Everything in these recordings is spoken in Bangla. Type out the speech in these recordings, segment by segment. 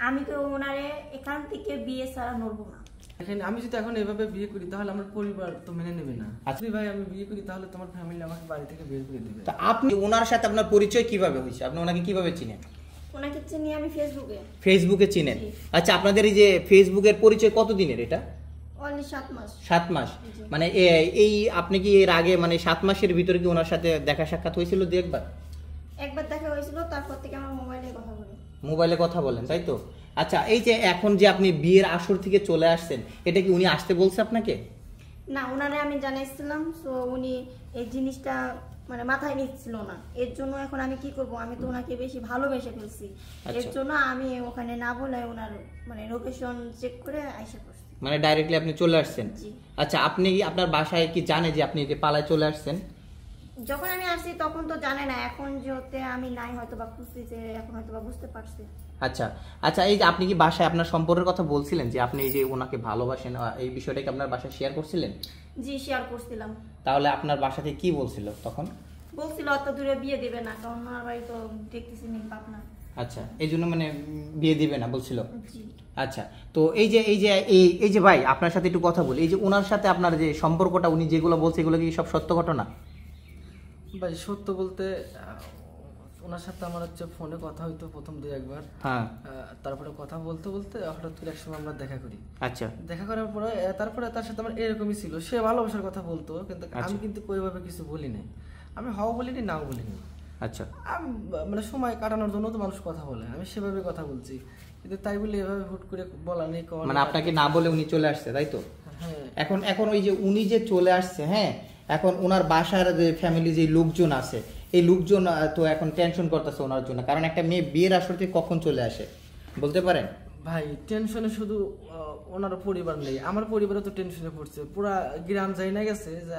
আমি তো ওনারে এখান থেকে বিয়ে ছাড়া নড়বো না। দেখেন আমি যদি এখন এভাবে বিয়ে করি তাহলে আমার পরিবার তো মেনে নেবে না। যদি ভাই আমি বিয়ে করি তাহলে তোমার ফ্যামিলি আমাকে বাড়ি থেকে বের করে দিবে। তা আপনি ওনার সাথে আপনার পরিচয় কিভাবে হয়েছে? আপনি ওনাকে কিভাবে চিনেন? ওনাকে চিনি আমি ফেসবুকে চিনেন। আচ্ছা, আপনাদের এই যে ফেসবুকের পরিচয় কতদিনের? এটা অনলি 7 মাস। 7 মাস। মানে এই আপনি কি এর আগে মানে 7 মাসের ভিতরে কি ওনার সাথে দেখা সাক্ষাৎ হয়েছিল? একবার দেখা হয়েছিল, তারপর থেকে আমার মোবাইলে কথা বলেন, তাই তো? আচ্ছা, এই যে এখন যে আপনি বিয়ের আসর থেকে চলে আসছেন, এটা কি উনি আসতে বলছে আপনাকে? না, ওনারে আমি জানাইছিলাম, সো উনি এই জিনিসটা মানে মাথায় নিচ্ছিল না। এর জন্য এখন আমি কি করব? আমি তো ওনাকে বেশি ভালোবেসে ফেলছি। এর জন্য আমি ওখানে না বলে ওনার মানে লোকেশন চেক করে আইসা করছি। মানে ডাইরেক্টলি আপনি চলে আসছেন? আচ্ছা, আপনি আপনার বাসায় কি জানে যে আপনি যে পালায় চলে আসছেন? যখন আমি আসছি তখন তো জানে না, এখন যেতে আমি নাই হয়তো বা খুঁজতেছে, এখন হয়তো বা বুঝতে পারছে। আচ্ছা আচ্ছা, এই যে আপনি কি বাসায় আপনার সম্পর্কের কথা বলছিলেন যে আপনি এই যে ওনাকে ভালোবাসেন, এই বিষয়টা কি আপনার বাসায় শেয়ার করছিলেন? জি, শেয়ার করছিলাম। তাহলে আপনার বাসা থেকে কি বলছিল তখন? বলছিল অত দূরে বিয়ে দিবে না, কারণ ওনার বাড়ি তো দেখতেছি নি পাবনা। আচ্ছা, এই জন্য মানে বিয়ে দিবে না বলছিল? জি। আচ্ছা, তো এই যে ভাই আপনার সাথে একটু কথা বলি, এই যে ওনার সাথে আপনার যে সম্পর্কটা, উনি যেগুলো বলছে এগুলো কি সব সত্য ঘটনা? ভাই সত্য বলতে ওনার সাথে আমার হচ্ছে ফোনে কথা হইতো প্রথম 2-1 বার। হ্যাঁ। তারপরে কথা বলতে বলতে হঠাৎ করে এক সময় আমরা দেখা করি। আচ্ছা। দেখা করার পরে তারপরে তার সাথে আমার এরকমই ছিল, সে ভালোবাসার কথা বলতো, কিন্তু আমি কিন্তু ওইভাবে কিছু বলি নাই। আমি হাও বলিনি, নাও বলিনি। আচ্ছা, মানে সময় কাটানোর জন্য তো মানুষ কথা বলে, আমি সেভাবে কথা বলছি, কিন্তু তাই বলে এভাবে হুট করে বলা নেই। মানে আপনাকে না বলে উনি চলে আসছে, তাই তো? হ্যাঁ। এখন ওই যে উনি যে চলে আসছে, হ্যাঁ, এখন ওনার বাসার যে ফ্যামিলি যে লোকজন আছে, এই লোকজন তো এখন টেনশন করতেছে ওনার জন্য, কারণ একটা মেয়ে বিয়ের আসর থেকে কখন চলে আসে বলতে পারেন? ভাই টেনশনে শুধু ওনার পরিবার নেই, আমার পরিবারও তো টেনশনে পড়ছে। পুরা গ্রাম যাই না গেছে যে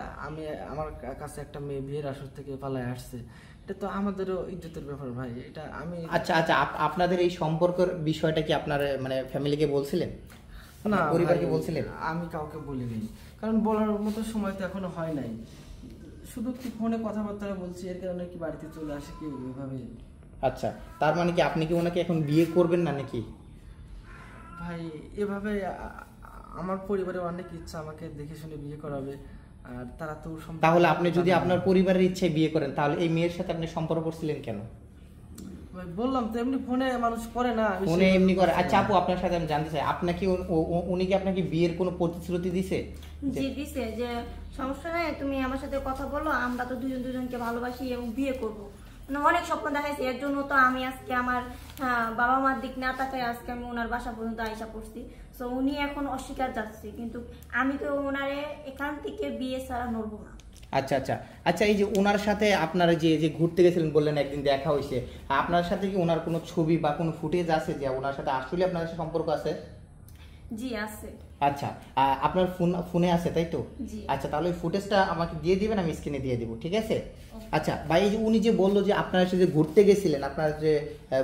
আমার কাছে একটা মেয়ে বিয়ের আসর থেকে পালায় আসছে। এটা তো আমাদেরও ইজ্জতের ব্যাপার ভাই, এটা আমি। আচ্ছা আচ্ছা, আপনাদের এই সম্পর্কের বিষয়টা কি আপনার মানে ফ্যামিলিকে বলছিলেন? না, পরিবারকে বলছিলেন? আমি কাউকে বলিনি, কারণ বলার মতো সময় তো এখনো হয় নাই। শুধু কি ফোনে কথাবার্তা বলছি, এর কারণে কি বাড়িতে চলে আসে কি ওইভাবে। আচ্ছা, তার মানে কি আপনি কি ওনাকে এখন বিয়ে করবেন না নাকি? ভাই এভাবে আমার পরিবারের অনেক ইচ্ছা আমাকে দেখে শুনে বিয়ে করাবে, আর তারা তো। তাহলে আপনি যদি আপনার পরিবারের ইচ্ছায় বিয়ে করেন, তাহলে এই মেয়ের সাথে আপনি সম্পর্ক করছিলেন কেন? ভাই বললাম তো, এমনি ফোনে মানুষ করে না, ফোনে এমনি করে। আচ্ছা আপু, আপনার সাথে আমি জানতে চাই, আপনাকে উনি কি আপনাকে বিয়ের কোনো প্রতিশ্রুতি দিছে? জি দিছে, যে সমস্যা নাই, তুমি আমার সাথে কথা বলো, আমরা তো দুজনকে ভালোবাসি এবং বিয়ে করবো। মানে অনেক স্বপ্ন দেখাইছি, এর জন্য তো আমি আজকে আমার বাবা মার দিক না তাকাই আজকে আমি ওনার বাসা পর্যন্ত আইসা পড়ছি। তো উনি এখন অস্বীকার যাচ্ছে, কিন্তু আমি তো ওনারে এখান থেকে বিয়ে ছাড়া নড়বো না। আচ্ছা আচ্ছা আচ্ছা, এই যে ওনার সাথে আপনারা যে ঘুরতে গেছিলেন বললেন একদিন দেখা হয়েছে, আপনার সাথে কি ওনার কোনো ছবি বা কোনো ফুটেজ আছে যে ওনার সাথে আসলে আপনার সাথে সম্পর্ক আছে? জি আছে। আচ্ছা, আপনার ফোনে আছে তাই তো? জি। আচ্ছা, তাহলে ওই ফুটেজটা আমাকে দিয়ে দিবেন, আমি স্ক্রিনে দিয়ে দিব, ঠিক আছে? আচ্ছা ভাই, এই যে উনি যে বললো যে আপনার সাথে ঘুরতে গেছিলেন, আপনার যে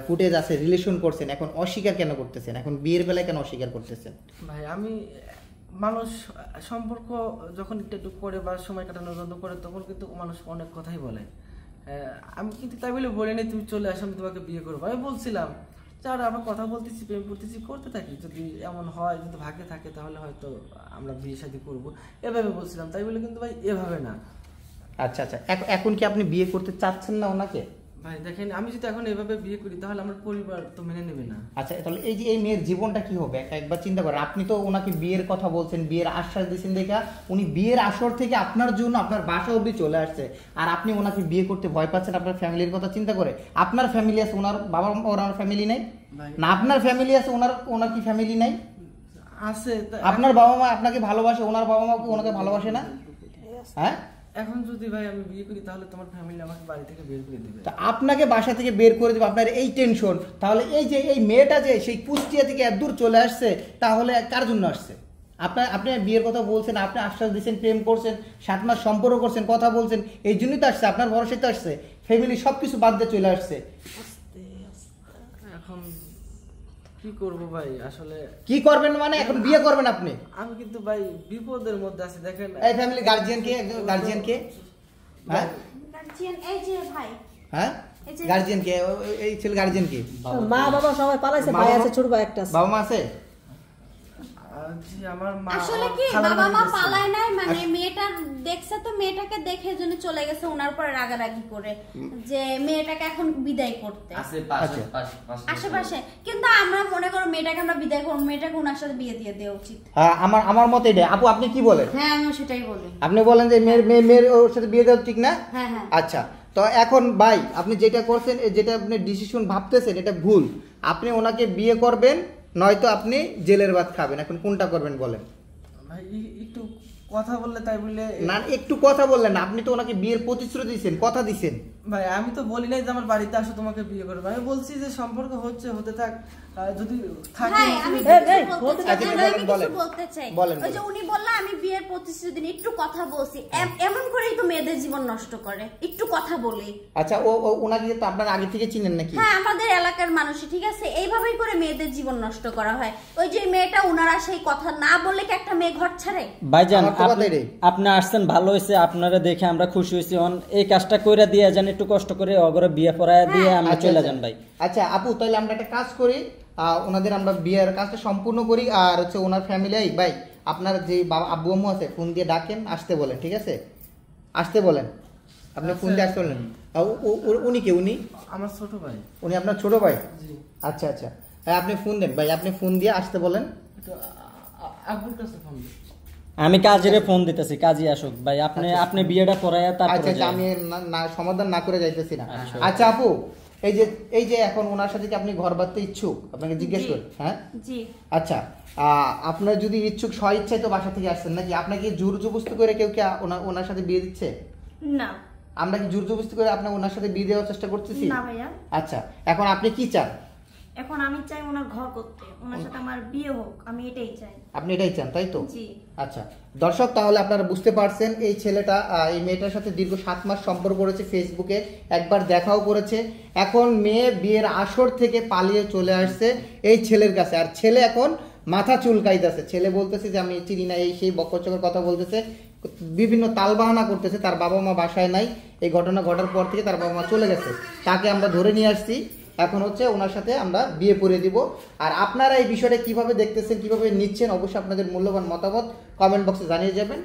ফুটেজ আছে, রিলেশন করছেন, এখন অস্বীকার কেন করতেছেন? এখন বিয়ের বেলায় কেন অস্বীকার করতেছেন? ভাই আমি মানুষ সম্পর্ক যখন একটু করে বা সময় কাটানোর জন্য করে, তখন কিন্তু মানুষ অনেক কথাই বলে। আমি কিন্তু তাই বলে বলিনি তুমি চলে আসো আমি তোমাকে বিয়ে করবো। আমি বলছিলাম যারা আমরা কথা বলতেছি, প্রেম করতেছি, করতে থাকি, যদি এমন হয় যদি ভাগ্যে থাকে তাহলে হয়তো আমরা বিয়ে শাদী করবো, এভাবে বলছিলাম। তাই বলে কিন্তু ভাই এভাবে না। আচ্ছা আচ্ছা, এখন কি আপনি বিয়ে করতে চাচ্ছেন না ওনাকে? ভাই দেখেন, আমি যদি এখন এভাবে বিয়ে করি তাহলে আমার পরিবার তো মেনে নেবে না। আচ্ছা, তাহলে এই যে এই মেয়ের জীবনটা কি হবে একবার চিন্তা করেন। আপনি তো ওনাকে বিয়ের কথা বলছেন, বিয়ের আশ্বাস দিচ্ছেন, দেখা উনি বিয়ের আসর থেকে আপনার জন্য আপনার বাসা অবধি চলে আসছে, আর আপনি ওনাকে বিয়ে করতে ভয় পাচ্ছেন আপনার ফ্যামিলির কথা চিন্তা করে। আপনার ফ্যামিলি আছে, ওনার বাবা ওনার ফ্যামিলি নেই না? আপনার ফ্যামিলি আছে, ওনার কি ফ্যামিলি নাই? আছে। আপনার বাবা মা আপনাকে ভালোবাসে, ওনার বাবা মা ওনাকে ভালোবাসে না? হ্যাঁ, এখন যদি ভাই আমি বিয়ে করি তাহলে তোমার ফ্যামিলি আমাকে বাড়ি থেকে বের করে দিবে। তা আপনাকে বাসা থেকে বের করে দেবে, আপনার এই টেনশন। তাহলে এই যে এই মেয়েটা যে সেই কুষ্টিয়া থেকে এত দূর চলে আসছে, তাহলে কার জন্য আসছে? আপনি বিয়ের কথা বলছেন, আপনি আশ্বাস দিচ্ছেন, প্রেম করছেন, 7 মাস সম্পর্ক করছেন, কথা বলছেন, এই জন্যই তো আসছে, আপনার ভরসায় তো আসছে, ফ্যামিলি সবকিছু বাদ দিয়ে চলে আসছে। এখন কি করব ভাই, আসলে কি করবেন মানে এখন বিয়ে করবেন আপনি? আমি কিন্তু ভাই বিপদের মধ্যে আছি। দেখেন এই ফ্যামিলি গার্জিয়ান কে? হ্যাঁ গার্জিয়ান এই যে ভাই। হ্যাঁ, এই যে গার্জিয়ান কে? এই ছেলে গার্জিয়ান কি? মা বাবা সবাই পালাইছে, মা ভাই বাবা? আছে, ছোট ভাই একটা আছে। বাবা মা আছে? জি আমার মা আসলে কি খালার বাবা মা বাড়ি গেছে। পালায় নাই, মানে মেয়েটার দেখছে তো মেয়েটাকে দেখে জন্য চলে গেছে ওনার উপরে রাগারাগি করে যে মেয়েটাকে এখন বিদায় করতে আশেপাশে। কিন্তু আমরা মনে করো মেয়েটাকে আমরা বিদায় করবো, মেয়েটাকে ওনার সাথে বিয়ে দিয়ে দেওয়া উচিত। আমার মতে এটা। আপু আপনি কি বলেন? হ্যাঁ আমিও সেটাই বলি। আপনি বলেন যে মেয়ের ওর সাথে বিয়ে দেওয়া ঠিক না? হ্যাঁ হ্যাঁ আচ্ছা, তো এখন ভাই আপনি যেটা করছেন, যেটা আপনি ডিসিশন ভাবতেছেন এটা ভুল। আপনি ওনাকে বিয়ে করবেন, নয়তো আপনি জেলের ভাত খাবেন। এখন কোনটা করবেন বলেন? ভাই একটু কথা বললে তাই বললে না, একটু কথা বললেন না, আপনি তো ওনাকে বিয়ের প্রতিশ্রুতি দিয়েছেন, কথা দিয়েছেন। ভাই আমি তো বলি নাই যে আমার বাড়িতে আসো তোমাকে বিয়ে করবো, আমি বলছি যে সম্পর্ক হচ্ছে, হতে থাক, যদি থাকে হ্যাঁ আমি কিছু বলতে চাই। আচ্ছা, না, বলেন, আমি বলেন। কিছু বলতে চাই। বলেন, ওই যে উনি বললো আমি বিয়ের প্রতিশ্রুতি দিন, একটু কথা বলছি, এমন করেই তো মেয়েদের জীবন নষ্ট করে, একটু কথা বলি। আচ্ছা, ওনাকে তো আপনার আগে থেকে চিনেন নাকি? হ্যাঁ আমাদের এলাকার মানুষই, ঠিক আছে, এইভাবেই করে মেয়েদের জীবন নষ্ট করা হয়। ওই যে মেয়েটা ওনারা সেই কথা না বললে কি একটা মেয়ে ঘর ছাড়ে? ভাইজান আমার তো কথাই রে। আপনি আসছেন, ভালো হয়েছে, আপনারা দেখে আমরা খুশি হয়েছি। এই কাজটা কইরা দিয়ে যান, একটু কষ্ট করে অগরে বিয়ে পড়ায় দিয়ে আমরা আচ্ছা, চলে আচ্ছা। যান ভাই। আচ্ছা আপু, তাহলে আমরা একটা কাজ করি, ওনাদের আমরা বিয়ের কাজটা সম্পূর্ণ করি। আর হচ্ছে ওনার ফ্যামিলি, ভাই আপনার যে বাবা আব্বু আম্মু আছে, ফোন দিয়ে ডাকেন, আসতে বলেন, ঠিক আছে? আসতে বলেন, আপনি ফোন দিয়ে আসতে বলেন। উনি কে? উনি আমার ছোট ভাই। উনি আপনার ছোট ভাই? জি আচ্ছা আচ্ছা, হ্যাঁ আপনি ফোন দেন ভাই, আপনি ফোন দিয়ে আসতে বলেন। একটু আব্বুর কাছে ফোন দিই। আমি কাজেরে ফোন দিতেছি, কাজী আসুক ভাই, আপনি বিয়েটা পড়ায় আচ্ছা তারপরে আচ্ছা, যান। আমি সমাধান না করে যাইতেছি না। আচ্ছা। আচ্ছা আপু, এই যে এখন ওনার সাথে কি আপনি ঘর বাঁধতে ইচ্ছুক? আপনাকে জিজ্ঞেস জি। করি। হ্যাঁ জি আচ্ছা, আপনার যদি ইচ্ছুক, স্ব ইচ্ছায় তো বাসা থেকে আসছেন নাকি? আপনাকে জোর জবরদস্তি করে কেউ কি ওনার সাথে বিয়ে দিচ্ছে? না আমরা কি জোর জবরদস্তি করে আপনার ওনার সাথে বিয়ে দেওয়ার চেষ্টা করতেছি? না ভাইয়া, আচ্ছা, এখন আপনি কি চান? এখন আমি চাই ওনার ঘর করতে, ওনার সাথে আমার বিয়ে হোক, আমি এটাই চাই। আপনি এটাই চান, তাই তো? জি আচ্ছা দর্শক, তাহলে আপনারা বুঝতে পারছেন, এই ছেলেটা এই মেয়েটার সাথে দীর্ঘ 7 মাস সম্পর্ক করেছে, ফেসবুকে একবার দেখাও করেছে। এখন মেয়ে বিয়ের আসর থেকে পালিয়ে চলে আসছে এই ছেলের কাছে, আর ছেলে এখন মাথা চুলকাইতেছে। ছেলে বলতেছে যে আমি চিনি না, এই সেই বকচকের কথা বলতেছে, বিভিন্ন তালবাহানা করতেছে। তার বাবা মা বাসায় নাই, এই ঘটনা ঘটার পর থেকে তার বাবা মা চলে গেছে। তাকে আমরা ধরে নিয়ে আসছি, এখন হচ্ছে ওনার সাথে আমরা বিয়ে পড়িয়ে দিব। আর আপনারা এই বিষয়টা কিভাবে দেখতেছেন, কিভাবে নিচ্ছেন, অবশ্যই আপনাদের মূল্যবান মতামত কমেন্ট বক্সে জানিয়ে যাবেন।